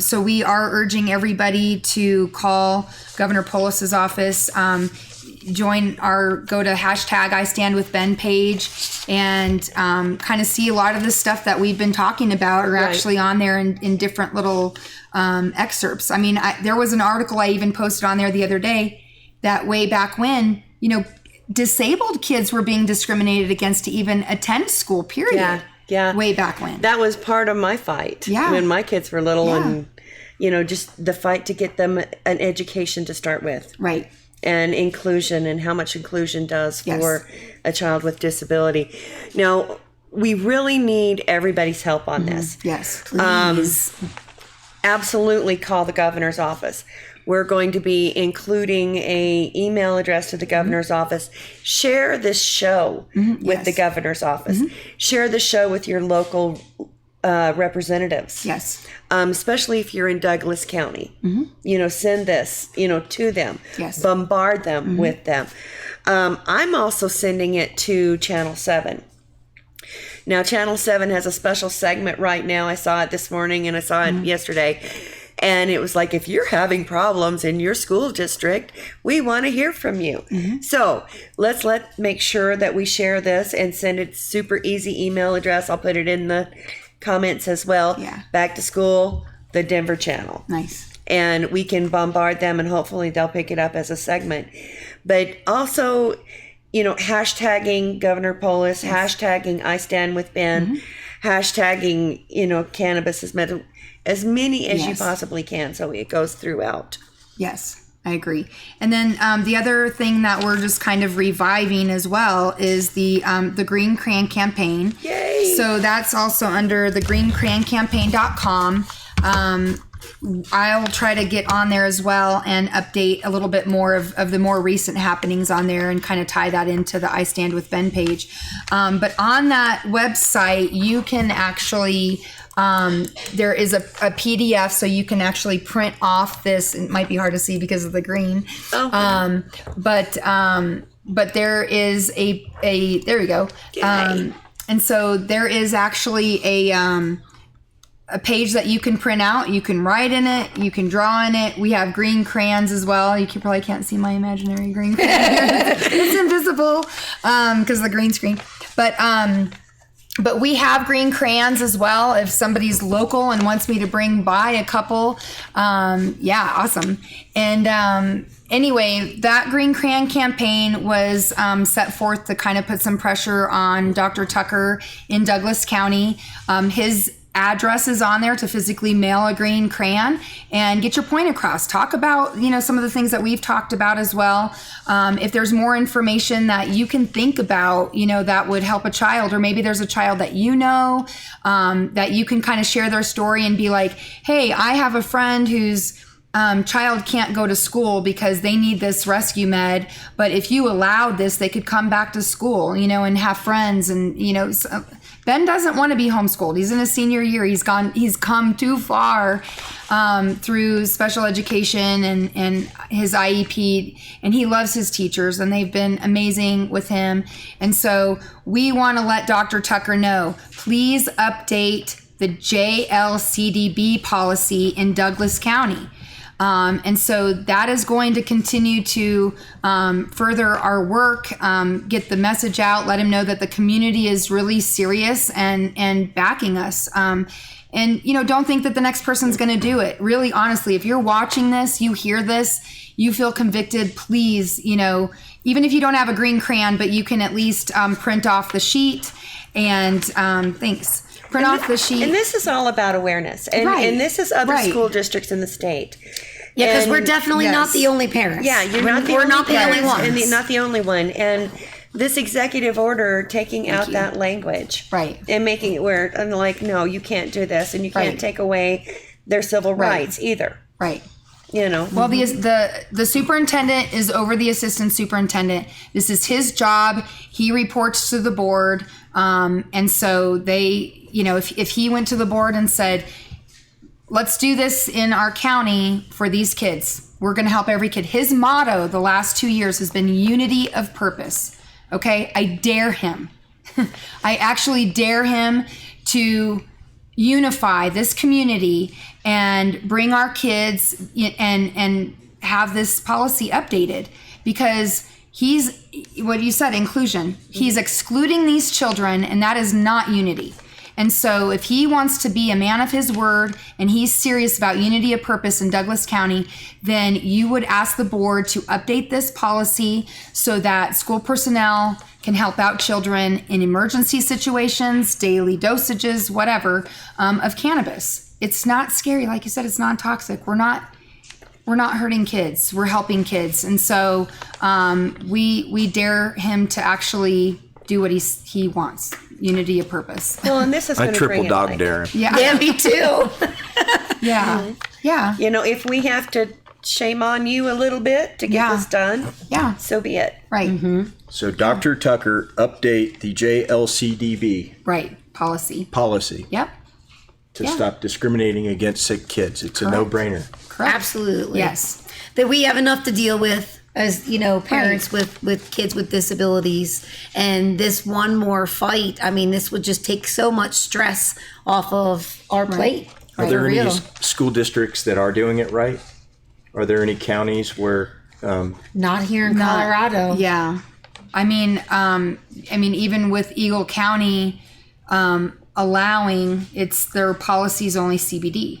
so we are urging everybody to call Governor Polis's office, go to hashtag I Stand With Ben page, and kind of see a lot of the stuff that we've been talking about are actually on there in different little excerpts. I mean, there was an article I even posted on there the other day that way back when, disabled kids were being discriminated against to even attend school, period. Yeah. Way back when. That was part of my fight. Yeah. When my kids were little, Yeah. and, just the fight to get them an education to start with. Right. And inclusion, and how much inclusion does Yes. for a child with disability. Now, we really need everybody's help on this. Yes. Please. Absolutely call the governor's office. We're going to be including a email address to the governor's office. Share this show with the governor's office. Share the show with your local representatives. Yes. Especially if you're in Douglas County. Send this, to them. Yes. Bombard them with them. I'm also sending it to Channel 7. Now, Channel 7 has a special segment right now. I saw it this morning and I saw it yesterday. And it was like, if you're having problems in your school district, we want to hear from you. So let's make sure that we share this and send it super easy email address. I'll put it in the comments as well. Yeah. Back to School, the Denver channel. Nice. And we can bombard them, and hopefully they'll pick it up as a segment. But also, hashtagging Governor Polis, hashtagging I Stand With Ben, hashtagging, cannabis is medical. As many as you possibly can, so it goes throughout. Yes, I agree. And then the other thing that we're just kind of reviving as well is the Green Crayon campaign. Yay! So that's also under the greencrayoncampaign.com. I'll try to get on there as well and update a little bit more of the more recent happenings on there and kind of tie that into the I Stand With Ben page. But on that website, you can actually... there is a PDF, so you can actually print off this. It might be hard to see because of the green. But there is a there we go. And so there is actually a page that you can print out. You can write in it. You can draw in it. We have green crayons as well. You probably can't see my imaginary green crayon. It's invisible because of the green screen. But we have green crayons as well. If somebody's local and wants me to bring by a couple, awesome. And anyway, that Green Crayon campaign was set forth to kind of put some pressure on Dr. Tucker in Douglas County. His address is on there to physically mail a green crayon and get your point across. Talk about, some of the things that we've talked about as well. If there's more information that you can think about, that would help a child, or maybe there's a child that that you can kind of share their story and be like, hey, I have a friend whose child can't go to school because they need this rescue med, but if you allowed this, they could come back to school, and have friends and, Ben doesn't want to be homeschooled. He's in his senior year. He's come too far through special education and his IEP, and he loves his teachers, and they've been amazing with him. And so we want to let Dr. Tucker know, please update the JLCDB policy in Douglas County. And so that is going to continue to further our work, get the message out, let him know that the community is really serious and backing us. And, don't think that the next person's going to do it. Really, honestly, if you're watching this, you hear this, you feel convicted, please, even if you don't have a green crayon, but you can at least print off the sheet and print off the sheet. And this is all about awareness. And this is other school districts in the state. Yeah, because we're definitely not the only parents. Yeah, we're not the only ones. And not the only one. And this executive order taking out that language. Right. And making it where, I'm like, no, you can't do this. And you can't take away their civil rights either. Right. Well, the superintendent is over the assistant superintendent. This is his job. He reports to the board. And so they, if he went to the board and said, let's do this in our county for these kids, we're going to help every kid. His motto the last 2 years has been unity of purpose. Okay. I dare him. I actually dare him to unify this community and bring our kids and have this policy updated, because he's, what you said, inclusion. He's excluding these children, and that is not unity. And so if he wants to be a man of his word and he's serious about unity of purpose in Douglas County, then you would ask the board to update this policy so that school personnel can help out children in emergency situations, daily dosages, whatever, of cannabis. It's not scary. Like you said, it's non-toxic. We're not hurting kids. We're helping kids. And so we dare him to actually do what he wants. Unity of purpose. Well, and this is going to bring triple dog dare him. Yeah, me too. Yeah. Yeah. If we have to shame on you a little bit to get this done, so be it. Right. Mm-hmm. So Dr. Tucker, update the JLCDB right policy. Yep. To stop discriminating against sick kids. It's a no-brainer. Correct. Absolutely. Yes. That we have enough to deal with as parents with kids with disabilities, and this one more fight, this would just take so much stress off of our plate. Are there any school districts that are doing it right? Are there any counties where not here in Colorado? Yeah. Even with Eagle County allowing, their policies only CBD.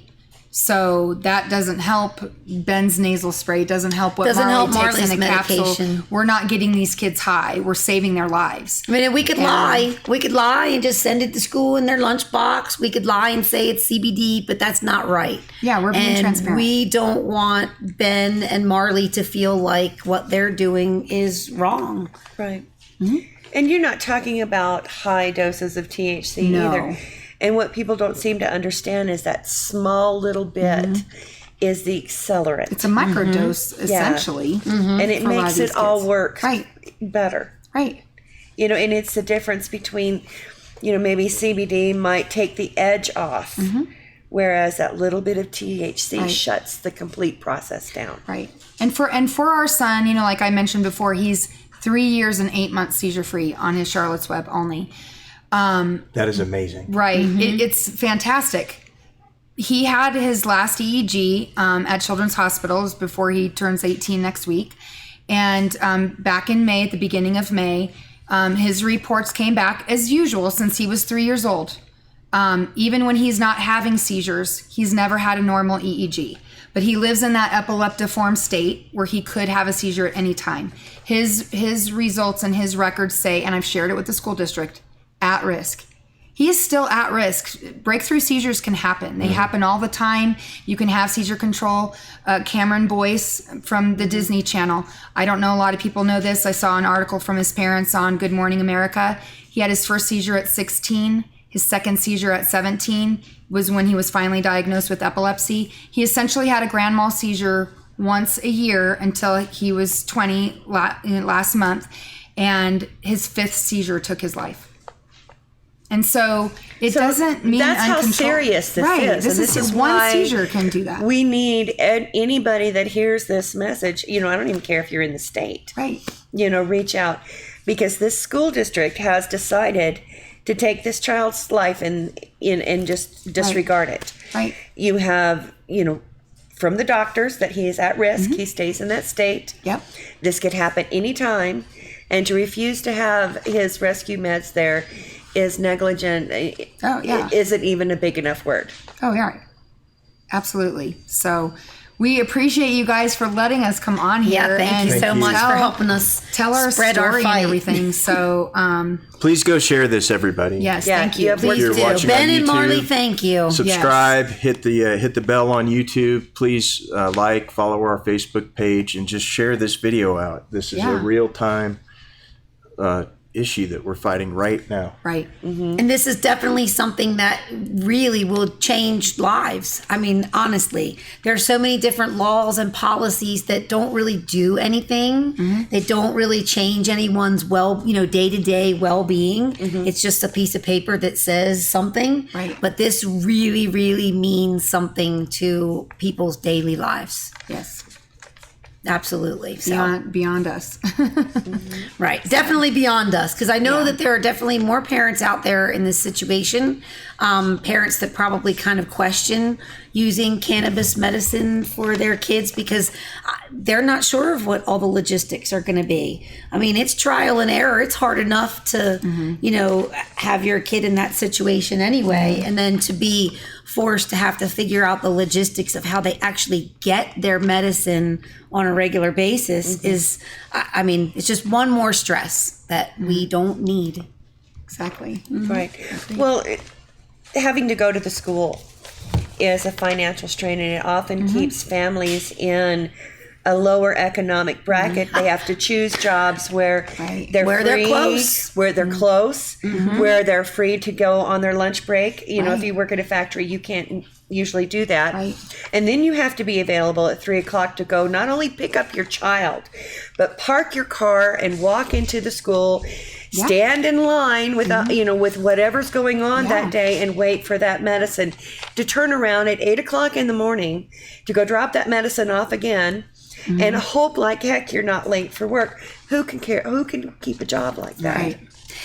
So that doesn't help Ben's nasal spray. Doesn't help what Marley takes in a capsule. We're not getting these kids high. We're saving their lives. We could lie. We could lie and just send it to school in their lunchbox. We could lie and say it's CBD, but that's not right. Yeah, we're being transparent. We don't want Ben and Marley to feel like what they're doing is wrong. Right. Mm-hmm. And you're not talking about high doses of THC either. And what people don't seem to understand is that small little bit is the accelerant. It's a microdose, essentially. Mm-hmm. And it makes it all work better. Right. And it's the difference between, maybe CBD might take the edge off, whereas that little bit of THC shuts the complete process down. Right. And for our son, like I mentioned before, he's 3 years and 8 months seizure-free on his Charlotte's Web only. That is amazing. Right. Mm-hmm. It's fantastic. He had his last EEG at Children's Hospitals before he turns 18 next week. And back in May, at the beginning of May, his reports came back as usual since he was 3 years old. Even when he's not having seizures, he's never had a normal EEG. But he lives in that epileptiform state where he could have a seizure at any time. His results and his records say, and I've shared it with the school district, at risk. He is still at risk. Breakthrough seizures can happen. They happen all the time. You can have seizure control. Cameron Boyce from the Disney Channel. I don't know a lot of people know this. I saw an article from his parents on Good Morning America. He had his first seizure at 16. His second seizure at 17 was when he was finally diagnosed with epilepsy. He essentially had a grand mal seizure once a year until he was 20 last month. And his fifth seizure took his life. And so it doesn't mean that's how uncontrolled. serious this right. is. This is one why seizure can do that. We need anybody that hears this message. I don't even care if you're in the state. Right. Reach out, because this school district has decided to take this child's life and just disregard it. Right. You have, from the doctors that he is at risk. He stays in that state. Yep. This could happen anytime. And to refuse to have his rescue meds there is negligent. Oh, yeah. Isn't even a big enough word. Oh, yeah. Absolutely. So we appreciate you guys for letting us come on here. Yeah, thank you so much for helping us tell our spread our story fight. and everything. So, Please go share this, everybody. yes, Yeah, thank you. you Please You're do. watching Ben on and YouTube. Marley, thank you. Subscribe, hit the bell on YouTube. Please follow our Facebook page, and just share this video out. This is a real time issue that we're fighting right now. Right. And this is definitely something that really will change lives. I mean, honestly, there are so many different laws and policies that don't really do anything. They don't really change anyone's day-to-day well-being. It's just a piece of paper that says something. Right. But this really, really means something to people's daily lives. Yes. Absolutely. So. Beyond us. Right. Definitely beyond us. Because I know that there are definitely more parents out there in this situation. Parents that probably kind of question using cannabis medicine for their kids because they're not sure of what all the logistics are going to be. I mean, it's trial and error. It's hard enough to, have your kid in that situation anyway. And then to be forced to have to figure out the logistics of how they actually get their medicine on a regular basis is, it's just one more stress that we don't need. Exactly. Right. Well, having to go to the school is a financial strain, and it often keeps families in a lower economic bracket. They have to choose jobs where they're Where free, they're close. where they're close, where they're free to go on their lunch break. If you work at a factory, you can't usually do that. Right. And then you have to be available at 3:00 to go not only pick up your child, but park your car and walk into the school. Stand in line with with whatever's going on that day and wait for that medicine to turn around at 8:00 in the morning to go drop that medicine off again and hope like heck you're not late for work. Who can care? Who can keep a job like that? Right.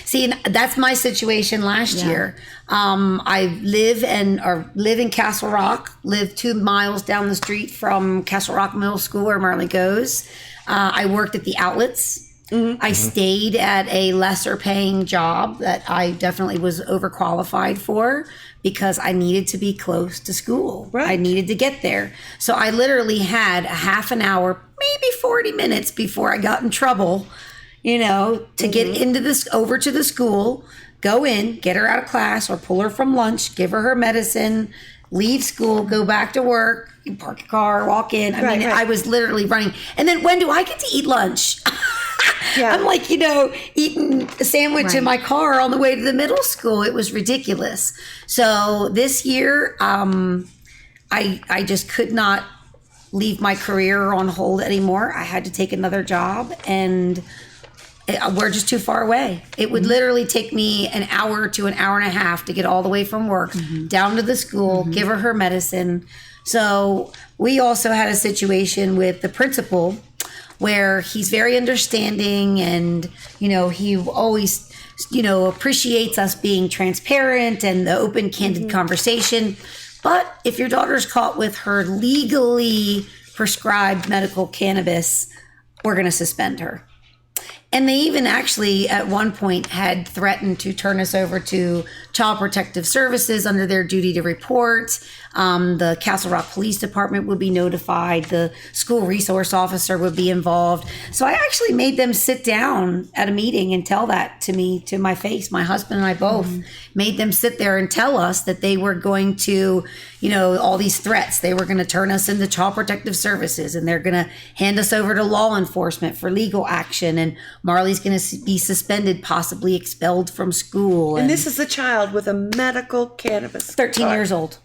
See, that's my situation last year. I live in Castle Rock, live 2 miles down the street from Castle Rock Middle School where Marley goes. I worked at the outlets. I stayed at a lesser paying job that I definitely was overqualified for because I needed to be close to school. Right. I needed to get there. So I literally had a half an hour, maybe 40 minutes before I got in trouble, to get into over to the school, go in, get her out of class or pull her from lunch, give her medicine, leave school, go back to work, you park your car, walk in. I was literally running. And then when do I get to eat lunch? I'm like, eating a sandwich in my car on the way to the middle school. It was ridiculous. So this year, I just could not leave my career on hold anymore. I had to take another job, and we're just too far away. It would literally take me an hour to an hour and a half to get all the way from work down to the school, give her medicine. So we also had a situation with the principal where he's very understanding and, he always, appreciates us being transparent and the open, candid conversation. But if your daughter's caught with her legally prescribed medical cannabis, we're going to suspend her. And they even actually at one point had threatened to turn us over to Child Protective Services under their duty to report. The Castle Rock Police Department would be notified. The school resource officer would be involved. So I actually made them sit down at a meeting and tell that to me, to my face. My husband and I both made them sit there and tell us that they were going to, all these threats. They were going to turn us into Child Protective Services, and they're going to hand us over to law enforcement for legal action. And Marley's going to be suspended, possibly expelled from school. And this is a child with a medical cannabis 13 card. years old,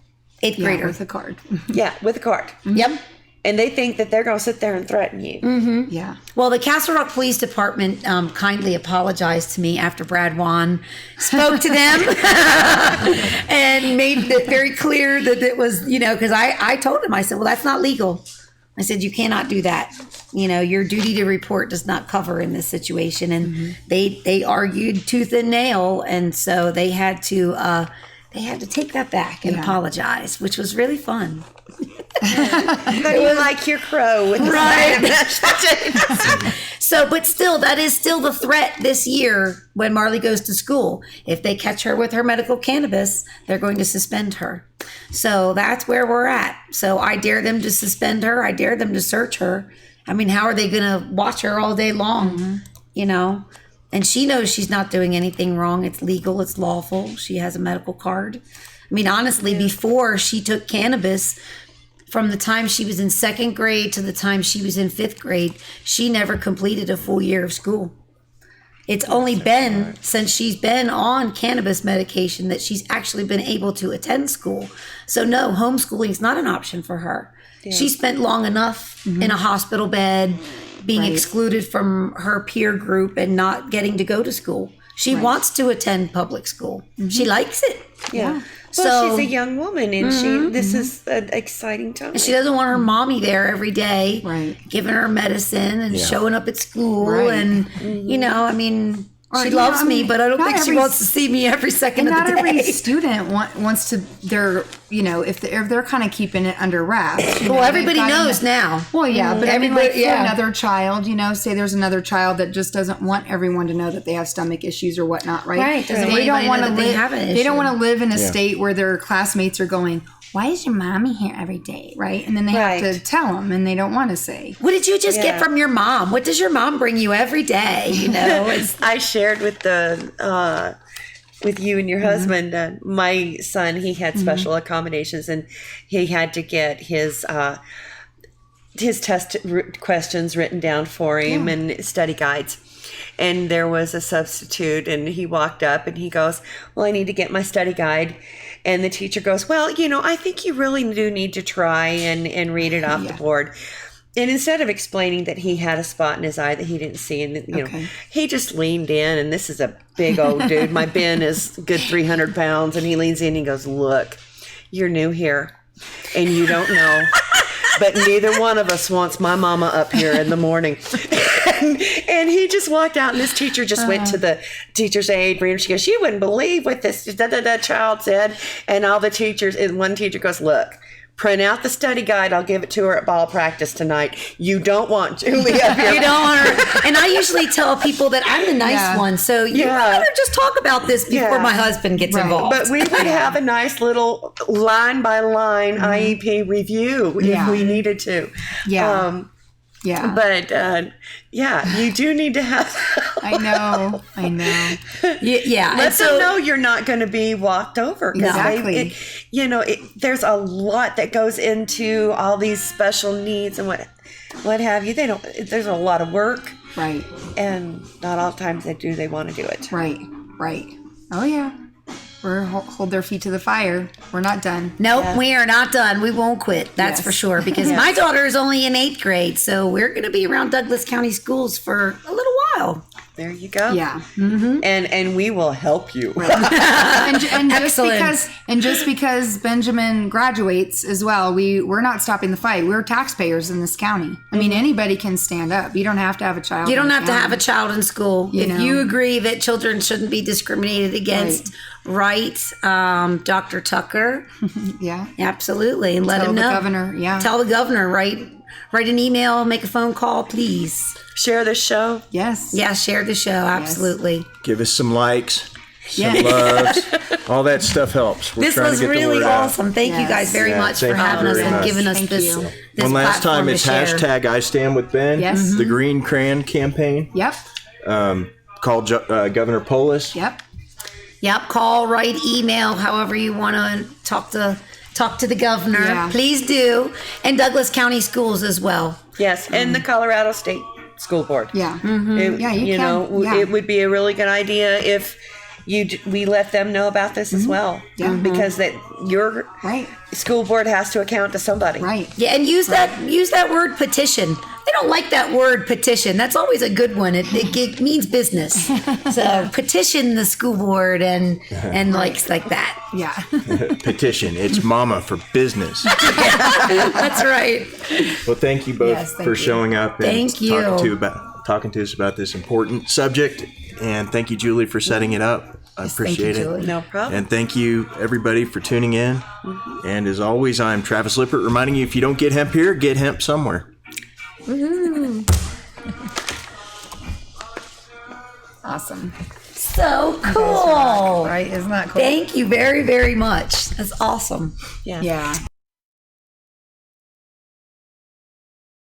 8th grader. With a card. Yeah, with a card. Yep. and they think that they're going to sit there and threaten you. Yeah. Well, the Castle Rock Police Department kindly apologized to me after Brad Wann spoke to them and made it very clear that it was, because I told him, I said, well, that's not legal. I said, you cannot do that. Your duty to report does not cover in this situation. And they argued tooth and nail. And so they had to take that back and apologize, which was really fun. How do you like your crow with the Right. mashed potatoes? So, but still, that is still the threat this year when Marley goes to school. If they catch her with her medical cannabis, they're going to suspend her. So that's where we're at. So I dare them to suspend her. I dare them to search her. I mean, how are they going to watch her all day long? And she knows she's not doing anything wrong. It's legal. It's lawful. She has a medical card. I mean, honestly, before she took cannabis, from the time she was in 2nd grade to the time she was in 5th grade, she never completed a full year of school. It's only been since she's been on cannabis medication that she's actually been able to attend school. So no, homeschooling is not an option for her. Yeah. She spent long enough in a hospital bed, being excluded from her peer group and not getting to go to school. She wants to attend public school. She likes it. Yeah. Well, she's a young woman, and this is an exciting time. And she doesn't want her mommy there every day, giving her medicine and showing up at school. And, I mean, she loves me, but I don't think she wants to see me every second of the day. Not every student wants to, if they're kind of keeping it under wraps. Well, everybody knows now. Well, yeah, but everybody, for another child, say there's another child that just doesn't want everyone to know that they have stomach issues or whatnot, right? Right. Doesn't want anybody to know that they have an issue. They don't want to live in a state where their classmates are going, why is your mommy here every day, right? And then they have to tell them, and they don't want to say. What did you just get from your mom? What does your mom bring you every day? I shared with with you and your husband, my son, he had special accommodations, and he had to get his test questions written down for him and study guides. And there was a substitute, and he walked up and he goes, well, I need to get my study guide. And the teacher goes, well, I think you really do need to try and read it off the board. And instead of explaining that he had a spot in his eye that he didn't see, and he just leaned in, and this is a big old dude. My Ben is a good 300 pounds, and he leans in and he goes, look, you're new here, and you don't know. But neither one of us wants my mama up here in the morning. And he just walked out, and this teacher just went to the teacher's aide room. She goes, you wouldn't believe what this child said. And all the teachers, and one teacher goes, look, print out the study guide. I'll give it to her at ball practice tonight. You don't want Julie up here. You don't want her. And I usually tell people that I'm the nice one. So you better just talk about this before my husband gets involved. But we would have a nice little line by line IEP review if we needed to. But you do need to have. I know. Let them know you're not going to be walked over. Exactly. There's a lot that goes into all these special needs and what have you. There's a lot of work. Right. And not all times they want to do it. Right. Oh yeah. We're hold their feet to the fire. We're not done. Nope, we are not done. We won't quit. That's for sure. Because my daughter is only in 8th grade, so we're going to be around Douglas County schools for a little while. There you go. Yeah. And we will help you. and just because Benjamin graduates as well, we're not stopping the fight. We're taxpayers in this county. I mean, anybody can stand up. You don't have to have a child. You don't have to have a child in school. If you agree that children shouldn't be discriminated against, write Dr. Tucker. Yeah. Absolutely. And let him know. Tell the governor. Yeah. Tell the governor. Write an email, make a phone call, please. Share the show. Yes. Yeah, share the show. Absolutely. Give us some likes, some loves. All that stuff helps. This was really awesome. Thank you guys very much for having us and giving us this one last time, it's hashtag I Stand With Ben. Yes. The Green Crayon campaign. Yep. Call Governor Polis. Yep. Call, write, email, however you want to talk to the governor. Yeah. Please do. And Douglas County Schools as well. Yes, and the Colorado State School Board. Yeah. It would be a really good idea if we let them know about this as well, because that your Right. school board has to account to somebody. Right. Yeah, and use that word petition. They don't like that word petition. That's always a good one. It means business. So petition the school board and like that. Yeah. Petition. It's mama for business. That's right. Well, thank you both Yes, thank for you. showing up and Thank you. talking to us about this important subject. And thank you, Julie, for setting it up. I appreciate Thank you, it. Julie. No problem. And thank you, everybody, for tuning in. And as always, I'm Travis Lippert, reminding you, if you don't get hemp here, get hemp somewhere. Awesome. So cool. Right? Isn't that cool? Thank you very, very much. That's awesome. Yeah. Yeah.